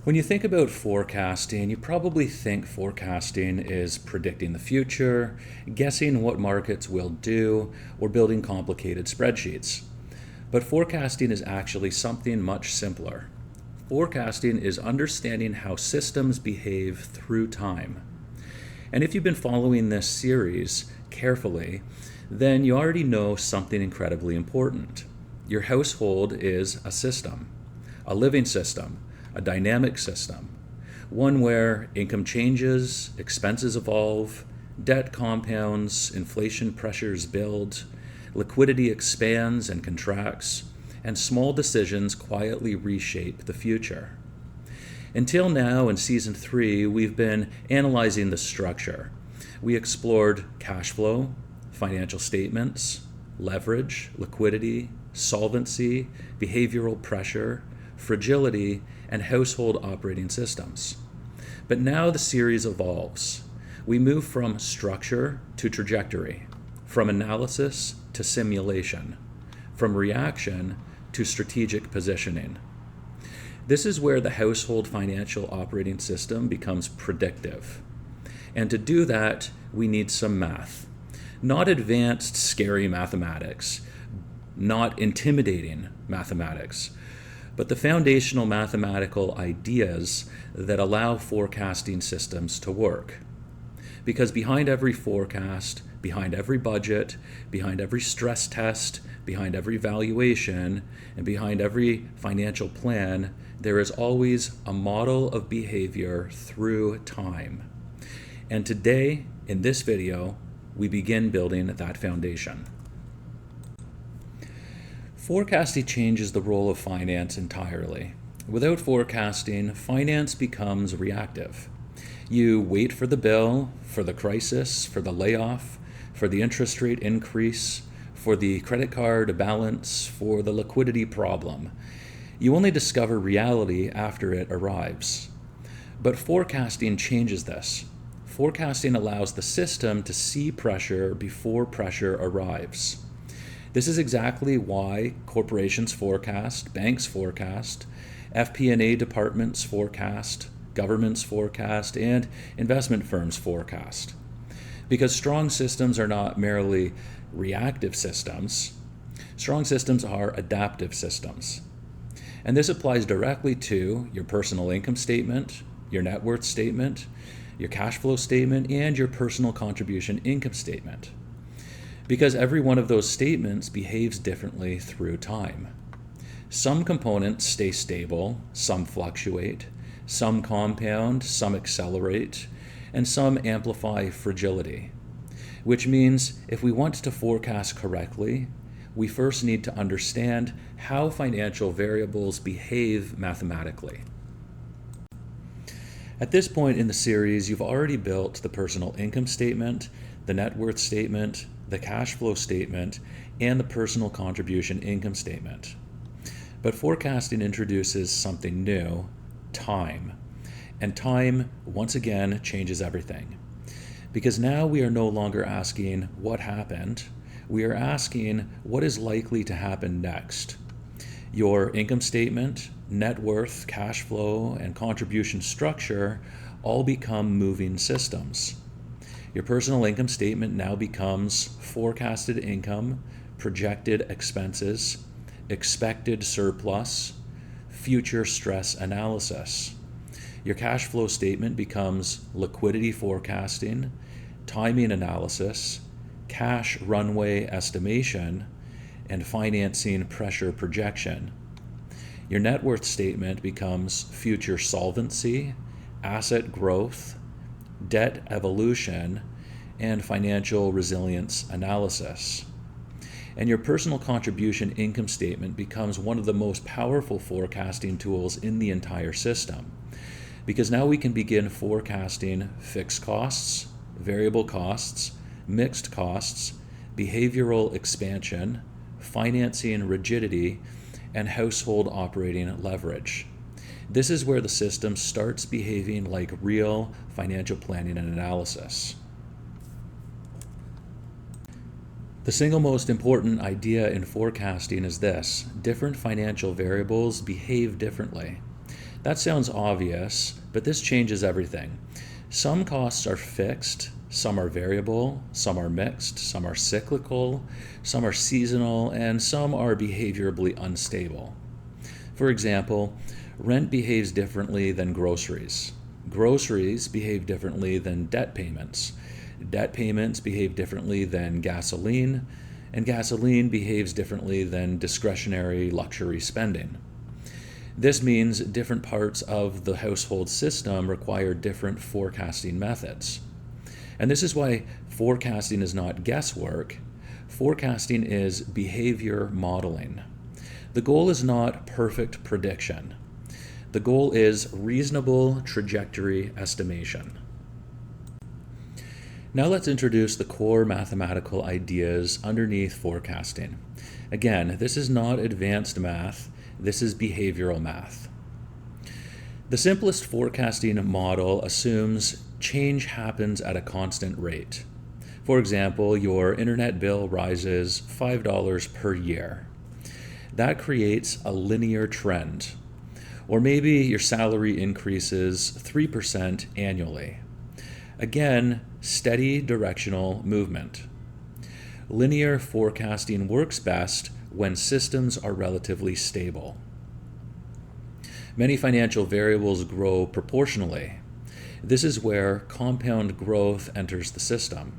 When you think about forecasting, you probably think forecasting is predicting the future, guessing what markets will do, or building complicated spreadsheets. But forecasting is actually something much simpler. Forecasting is understanding how systems behave through time. And if you've been following this series carefully, then you already know something incredibly important. Your household is a system, a living system, a dynamic system, one where income changes, expenses evolve, debt compounds, inflation pressures build, liquidity expands and contracts, and small decisions quietly reshape the future. Until now, in Season 3, we've been analyzing the structure. We explored cash flow, financial statements, leverage, liquidity, solvency, behavioral pressure, fragility, and household operating systems. But now the series evolves. We move from structure to trajectory, from analysis to simulation, from reaction to strategic positioning. This is where the household financial operating system becomes predictive. And to do that, we need some math. Not advanced, scary mathematics, not intimidating mathematics, but the foundational mathematical ideas that allow forecasting systems to work. Because behind every forecast, behind every budget, behind every stress test, behind every valuation, and behind every financial plan, there is always a model of behavior through time. And today, in this video, we begin building that foundation. Forecasting changes the role of finance entirely. Without forecasting, finance becomes reactive. You wait for the bill, for the crisis, for the layoff, for the interest rate increase, for the credit card balance, for the liquidity problem. You only discover reality after it arrives. But forecasting changes this. Forecasting allows the system to see pressure before pressure arrives. This is exactly why corporations forecast, banks forecast, FP&A departments forecast, governments forecast, and investment firms forecast. Because strong systems are not merely reactive systems, strong systems are adaptive systems. And this applies directly to your personal income statement, your net worth statement, your cash flow statement, and your personal contribution income statement. Because every one of those statements behaves differently through time. Some components stay stable, some fluctuate, some compound, some accelerate, and some amplify fragility. Which means if we want to forecast correctly, we first need to understand how financial variables behave mathematically. At this point in the series, you've already built the personal income statement, the net worth statement, the cash flow statement, and the personal contribution income statement. But forecasting introduces something new, time. And time, once again, changes everything. Because now we are no longer asking what happened, we are asking what is likely to happen next. Your income statement, net worth, cash flow, and contribution structure all become moving systems. Your personal income statement now becomes forecasted income, projected expenses, expected surplus, future stress analysis. Your cash flow statement becomes liquidity forecasting, timing analysis, cash runway estimation, and financing pressure projection. Your net worth statement becomes future solvency, asset growth, debt evolution, and financial resilience analysis. And your personal contribution income statement becomes one of the most powerful forecasting tools in the entire system. Because now we can begin forecasting fixed costs, variable costs, mixed costs, behavioral expansion, financing rigidity, and household operating leverage. This is where the system starts behaving like real financial planning and analysis. The single most important idea in forecasting is this: different financial variables behave differently. That sounds obvious, but this changes everything. Some costs are fixed, some are variable, some are mixed, some are cyclical, some are seasonal, and some are behaviorally unstable. For example, rent behaves differently than groceries. Groceries behave differently than debt payments. Debt payments behave differently than gasoline, and gasoline behaves differently than discretionary luxury spending. This means different parts of the household system require different forecasting methods. And this is why forecasting is not guesswork. Forecasting is behavior modeling. The goal is not perfect prediction. The goal is reasonable trajectory estimation. Now let's introduce the core mathematical ideas underneath forecasting. Again, this is not advanced math, this is behavioral math. The simplest forecasting model assumes change happens at a constant rate. For example, your internet bill rises $5 per year. That creates a linear trend. Or maybe your salary increases 3% annually. Again, steady directional movement. Linear forecasting works best when systems are relatively stable. Many financial variables grow proportionally. This is where compound growth enters the system.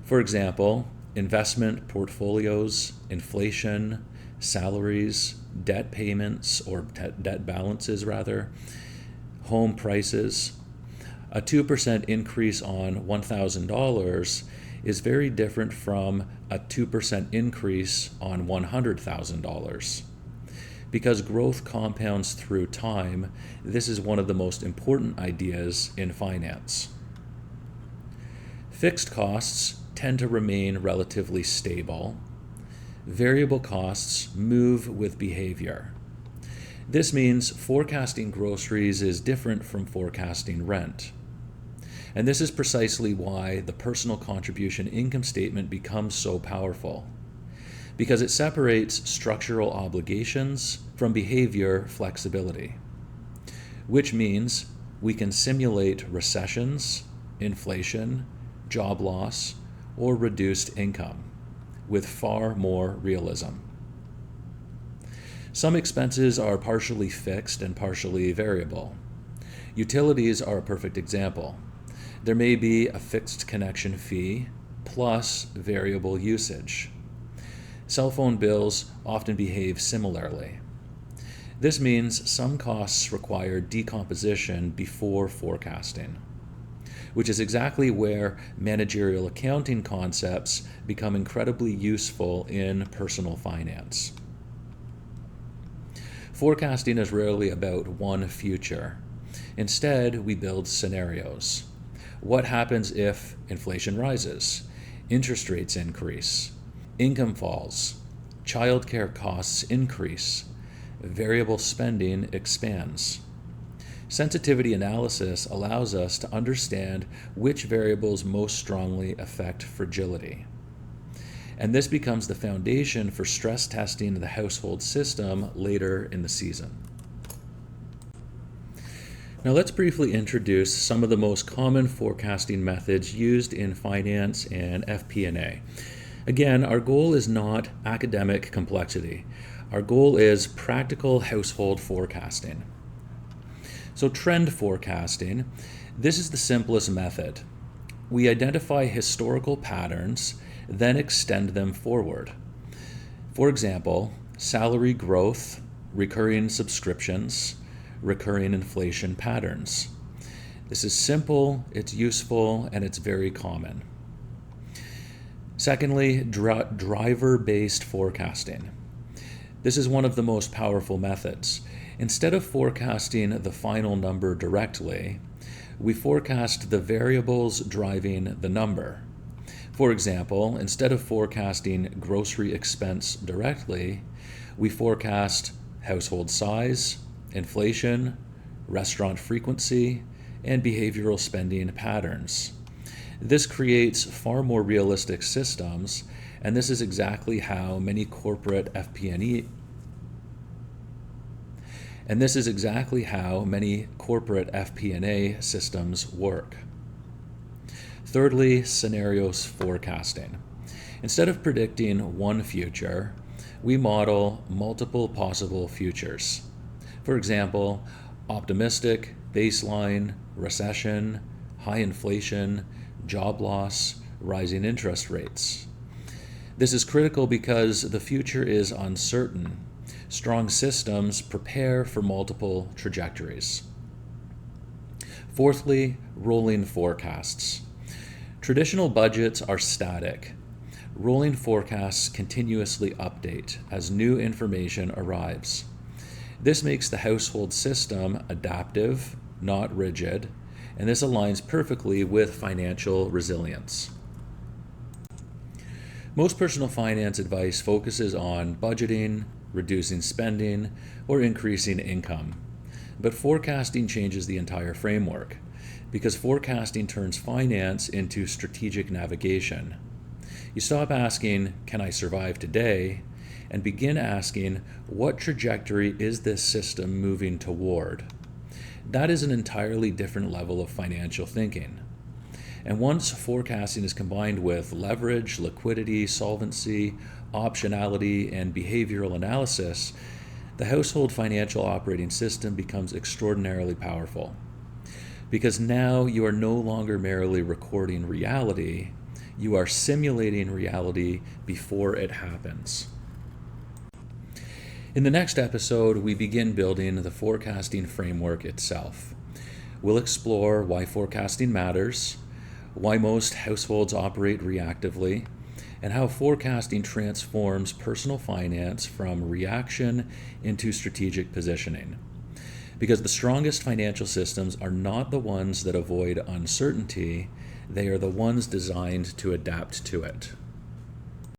For example, investment portfolios, inflation, salaries, debt payments, or debt balances rather, home prices. A 2% increase on $1,000 is very different from a 2% increase on $100,000. Because growth compounds through time, this is one of the most important ideas in finance. Fixed costs tend to remain relatively stable. Variable costs move with behavior. This means forecasting groceries is different from forecasting rent. And this is precisely why the personal contribution income statement becomes so powerful, because it separates structural obligations from behavior flexibility, which means we can simulate recessions, inflation, job loss, or reduced income with far more realism. Some expenses are partially fixed and partially variable. Utilities are a perfect example. There may be a fixed connection fee plus variable usage. Cell phone bills often behave similarly. This means some costs require decomposition before forecasting, which is exactly where managerial accounting concepts become incredibly useful in personal finance. Forecasting is rarely about one future. Instead, we build scenarios. What happens if inflation rises, interest rates increase, income falls, childcare costs increase, variable spending expands? Sensitivity analysis allows us to understand which variables most strongly affect fragility. And this becomes the foundation for stress testing the household system later in the season. Now let's briefly introduce some of the most common forecasting methods used in finance and FP&A. Again, our goal is not academic complexity. Our goal is practical household forecasting. So trend forecasting, this is the simplest method. We identify historical patterns, then extend them forward. For example, salary growth, recurring subscriptions, recurring inflation patterns. This is simple, it's useful, and it's very common. Secondly, driver-based forecasting. This is one of the most powerful methods. Instead of forecasting the final number directly, we forecast the variables driving the number. For example, instead of forecasting grocery expense directly, we forecast household size, inflation, restaurant frequency, and behavioral spending patterns. This creates far more realistic systems, and this is exactly how many corporate FP&A And this is exactly how many corporate FP&A systems work. Thirdly, scenarios forecasting. Instead of predicting one future, we model multiple possible futures. For example, optimistic, baseline, recession, high inflation, job loss, rising interest rates. This is critical because the future is uncertain. Strong systems prepare for multiple trajectories. Fourthly, rolling forecasts. Traditional budgets are static. Rolling forecasts continuously update as new information arrives. This makes the household system adaptive, not rigid, and this aligns perfectly with financial resilience. Most personal finance advice focuses on budgeting, reducing spending, or increasing income. But forecasting changes the entire framework, because forecasting turns finance into strategic navigation. You stop asking, "Can I survive today?" and begin asking, "What trajectory is this system moving toward?" That is an entirely different level of financial thinking. And once forecasting is combined with leverage, liquidity, solvency, optionality, and behavioral analysis, the household financial operating system becomes extraordinarily powerful. Because now you are no longer merely recording reality, you are simulating reality before it happens. In the next episode, we begin building the forecasting framework itself. We'll explore why forecasting matters, why most households operate reactively, and how forecasting transforms personal finance from reaction into strategic positioning. Because the strongest financial systems are not the ones that avoid uncertainty, they are the ones designed to adapt to it.